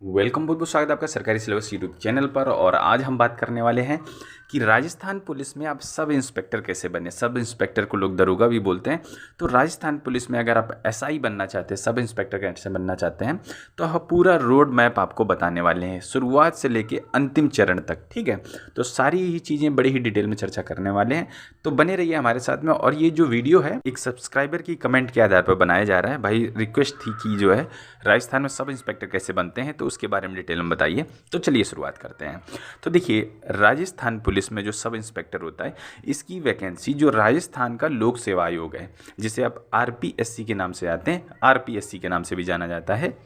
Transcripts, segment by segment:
Welcome, बहुत बहुत स्वागत है आपका सरकारी सिलेबस यूट्यूब चैनल पर। और आज हम बात करने वाले हैं कि राजस्थान पुलिस में आप सब इंस्पेक्टर कैसे बने। सब इंस्पेक्टर को लोग दरोगा भी बोलते हैं। तो राजस्थान पुलिस में अगर आप एसआई बनना चाहते हैं, सब इंस्पेक्टर कैसे बनना चाहते हैं, तो हम पूरा रोड मैप आपको बताने वाले हैं, शुरुआत से लेके अंतिम चरण तक। ठीक है, तो सारी ही चीज़ें बड़ी ही डिटेल में चर्चा करने वाले हैं, तो बने रहिए हमारे साथ में। और ये जो वीडियो है एक सब्सक्राइबर की कमेंट के आधार पर बनाया जा रहा है। भाई रिक्वेस्ट थी कि जो है राजस्थान में सब इंस्पेक्टर कैसे बनते हैं, तो उसके बारे में डिटेल में बताइए। तो चलिए शुरुआत करते हैं। तो देखिए, राजस्थान पुलिस में जो सब इंस्पेक्टर होता है, इसकी वैकेंसी जो राजस्थान का लोक सेवा आयोग है, जिसे आप आरपीएससी के नाम से आते हैं, आरपीएससी के नाम से भी जाना जाता है,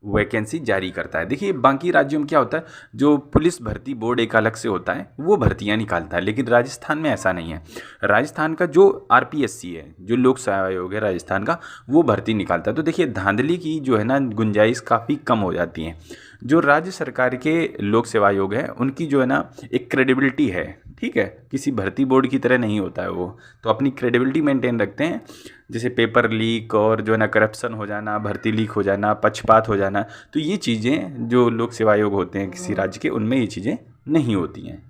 वैकेंसी जारी करता है। देखिए, बाकी राज्यों में क्या होता है, जो पुलिस भर्ती बोर्ड एक अलग से होता है, वो भर्तियां निकालता है, लेकिन राजस्थान में ऐसा नहीं है। राजस्थान का जो आरपीएससी है, जो लोक सेवा आयोग है राजस्थान का, वो भर्ती निकालता है। तो देखिए, धांधली की जो है ना गुंजाइश काफ़ी कम हो जाती है। जो राज्य सरकार के लोक सेवा आयोग है, उनकी जो है ना एक क्रेडिबिलिटी है। ठीक है, किसी भर्ती बोर्ड की तरह नहीं होता है वो, तो अपनी क्रेडिबिलिटी मेंटेन रखते हैं। जैसे पेपर लीक और जो है ना करप्शन हो जाना, भर्ती लीक हो जाना, पक्षपात हो जाना, तो ये चीज़ें जो लोक सेवा आयोग होते हैं किसी राज्य के, उनमें ये चीज़ें नहीं होती हैं।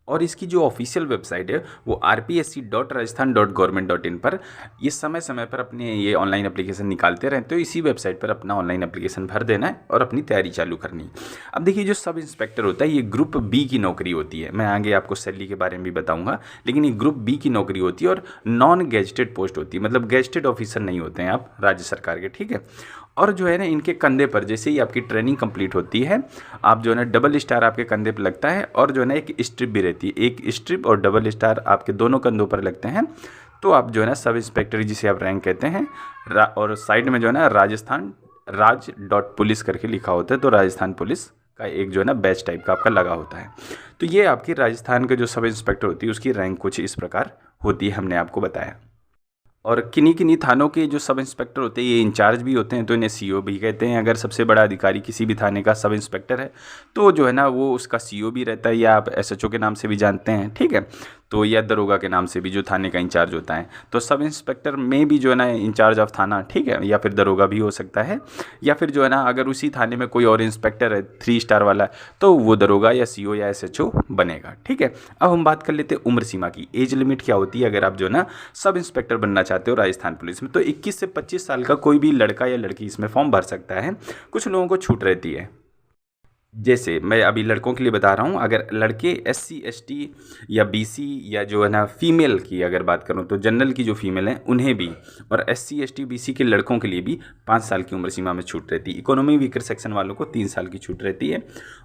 और इसकी जो ऑफिशियल वेबसाइट है वो rpsc.rajasthan.government.in पर ये समय समय पर अपने ये ऑनलाइन एप्लीकेशन निकालते रहते हो। इसी वेबसाइट पर अपना ऑनलाइन एप्लीकेशन भर देना है और अपनी तैयारी चालू करनी है। अब देखिए, जो सब इंस्पेक्टर होता है, ये ग्रुप बी की नौकरी होती है। मैं आगे आपको सैलरी के बारे में भी बताऊंगा, लेकिन ये ग्रुप बी की नौकरी होती है और नॉन गेजेटेड पोस्ट होती है, मतलब गेजेटेड ऑफिसर नहीं होते हैं आप राज्य सरकार के। ठीक है, और जो है ना इनके कंधे पर जैसे ही आपकी ट्रेनिंग कंप्लीट होती है, आप जो है ना डबल स्टार आपके कंधे पर लगता है, और जो है ना एक स्ट्रिप भी रहती है, एक स्ट्रिप और डबल स्टार आपके दोनों कंधों पर लगते हैं। तो आप जो है ना सब इंस्पेक्टर, जिसे आप रैंक कहते हैं, और साइड में जो है ना राजस्थान राज.पुलिस करके लिखा होता है, तो राजस्थान पुलिस का एक जो है ना बैच टाइप का आपका लगा होता है। तो ये आपकी राजस्थान के जो सब इंस्पेक्टर होती है उसकी रैंक कुछ इस प्रकार होती है, हमने आपको बताया। और किन्हीं किन्हीं थानों के जो सब इंस्पेक्टर होते हैं, ये इंचार्ज भी होते हैं, तो इन्हें सीओ भी कहते हैं। अगर सबसे बड़ा अधिकारी किसी भी थाने का सब इंस्पेक्टर है, तो जो है ना वो उसका सीओ भी रहता है, या आप एसएचओ के नाम से भी जानते हैं। ठीक है, तो या दरोगा के नाम से भी, जो थाने का इंचार्ज होता है। तो सब इंस्पेक्टर में भी जो है ना इंचार्ज ऑफ थाना, ठीक है, या फिर दरोगा भी हो सकता है, या फिर जो है ना अगर उसी थाने में कोई और इंस्पेक्टर है 3 स्टार वाला, तो वो दरोगा या सीओ या एसएचओ बनेगा। ठीक है, अब हम बात कर लेते हैं उम्र सीमा की। एज लिमिट क्या होती है अगर आप जो है ना सब इंस्पेक्टर बनना चाहते हो राजस्थान पुलिस में? तो 21 से 25 साल का कोई भी लड़का या लड़की इसमें फॉर्म भर सकता है। कुछ लोगों को छूट रहती है, जैसे मैं अभी लड़कों के लिए बता रहा हूँ। अगर लड़के एससी एसटी या बीसी, या जो है ना फीमेल की अगर बात करूँ तो जनरल की जो फीमेल हैं उन्हें भी, और एससी एसटी बीसी के लड़कों के लिए भी 5 साल की उम्र सीमा में छूट रहती है। इकोनॉमी वीकर सेक्शन वालों को 3 साल की छूट रहती है।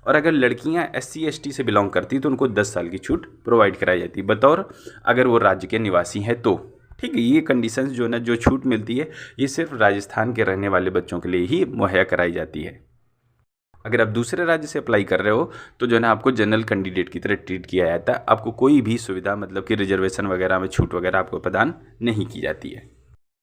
और अगर लड़कियाँ एससी एसटी से बिलोंग करती हैं तो उनको 10 साल की छूट प्रोवाइड कराई जाती है, बतौर अगर वो राज्य के निवासी हैं तो। ठीक है, ये कंडीशंस जो है ना, जो छूट मिलती है, ये सिर्फ राजस्थान के रहने वाले बच्चों के लिए ही मुहैया कराई जाती है। अगर आप दूसरे राज्य से अप्लाई कर रहे हो तो जो है ना आपको जनरल कैंडिडेट की तरह ट्रीट किया जाता है। आपको कोई भी सुविधा, मतलब कि रिजर्वेशन वगैरह में छूट वगैरह आपको प्रदान नहीं की जाती है।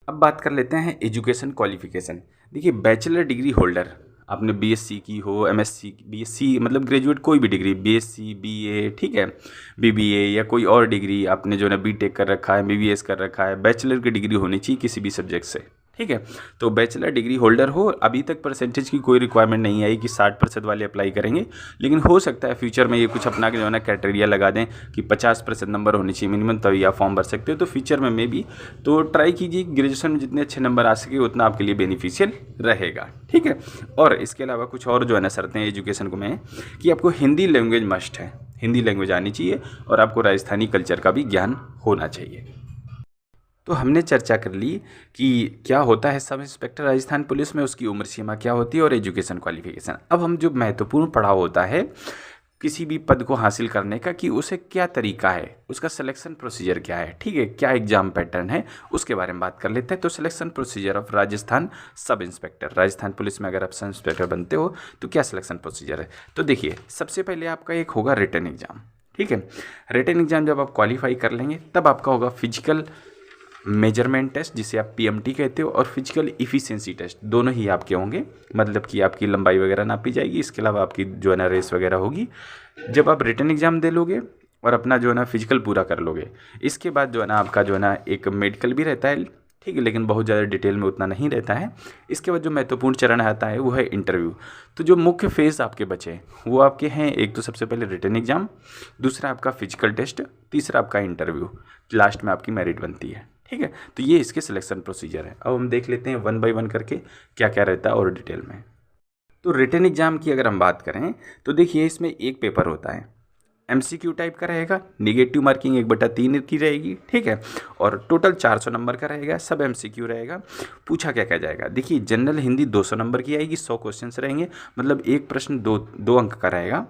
अब बात कर लेते हैं एजुकेशन क्वालिफिकेशन। देखिए, बैचलर डिग्री होल्डर, आपने बीएससी की हो, एमएससी, बीएससी मतलब ग्रेजुएट कोई भी डिग्री, बीएससी, बीए, ठीक है, बीबीए या कोई और डिग्री, आपने जो है ना बीटेक कर रखा है, एमबीबीएस कर रखा है, बैचलर की डिग्री होनी चाहिए किसी भी सब्जेक्ट से। ठीक है, तो बैचलर डिग्री होल्डर हो। अभी तक परसेंटेज की कोई रिक्वायरमेंट नहीं आई कि 60% वाले अप्लाई करेंगे, लेकिन हो सकता है फ्यूचर में ये कुछ अपना जो है ना क्राइटेरिया लगा दें कि 50% नंबर होने चाहिए मिनिमम, तभी आप फॉर्म भर सकते हो। तो फ्यूचर में मे भी तो ट्राई कीजिए, ग्रेजुएशन में जितने अच्छे नंबर आ सके उतना आपके लिए बेनिफिशियल रहेगा। ठीक है, और इसके अलावा कुछ और जो है ना शर्तें एजुकेशन को में, कि आपको हिंदी लैंग्वेज मस्ट है, हिंदी लैंग्वेज आनी चाहिए, और आपको राजस्थानी कल्चर का भी ज्ञान होना चाहिए। तो हमने चर्चा कर ली कि क्या होता है सब इंस्पेक्टर राजस्थान पुलिस में, उसकी उम्र सीमा क्या होती है और एजुकेशन क्वालिफिकेशन। अब हम जो महत्वपूर्ण पड़ाव होता है किसी भी पद को हासिल करने का, कि उसे क्या तरीका है, उसका सिलेक्शन प्रोसीजर क्या है, ठीक है, क्या एग्जाम पैटर्न है, उसके बारे में बात कर लेते हैं। तो selection procedure of Rajasthan sub inspector, Rajasthan police में अगर आप सब इंस्पेक्टर बनते हो तो क्या सिलेक्शन प्रोसीजर है? तो देखिए, सबसे पहले आपका एक होगा रिटन एग्जाम। ठीक है, रिटन एग्जाम जब आप क्वालिफाई कर लेंगे तब आपका होगा फिजिकल मेजरमेंट टेस्ट, जिसे आप पीएमटी कहते हो, और फिजिकल इफ़िशिएंसी टेस्ट, दोनों ही आपके होंगे, मतलब कि आपकी लंबाई वगैरह नापी जाएगी। इसके अलावा आपकी जो है ना रेस वगैरह होगी। जब आप रिटन एग्जाम दे लोगे और अपना जो है ना फिजिकल पूरा कर लोगे, इसके बाद जो है ना आपका जो है ना एक मेडिकल भी रहता है। ठीक है, लेकिन बहुत ज़्यादा डिटेल में उतना नहीं रहता है। इसके बाद जो महत्वपूर्ण चरण आता है वो है इंटरव्यू। तो जो मुख्य फेज़ आपके बचे वो आपके हैं, एक तो सबसे पहले रिटन एग्ज़ाम, दूसरा आपका फिजिकल टेस्ट, तीसरा आपका इंटरव्यू, लास्ट में आपकी मेरिट बनती है। ठीक है, तो ये इसके सिलेक्शन प्रोसीजर है। अब हम देख लेते हैं 1 बाय 1 करके क्या क्या रहता है और डिटेल में। तो रिटन एग्ज़ाम की अगर हम बात करें तो देखिए इसमें एक पेपर होता है, एमसीक्यू टाइप का रहेगा, निगेटिव मार्किंग 1/3 की रहेगी। ठीक है, और टोटल 400 नंबर का रहेगा, सब एमसीक्यू रहेगा। पूछा क्या क्या जाएगा, देखिए जनरल हिंदी 200 नंबर की आएगी, 100 क्वेश्चंस रहेंगे, मतलब एक प्रश्न दो अंक का रहेगा।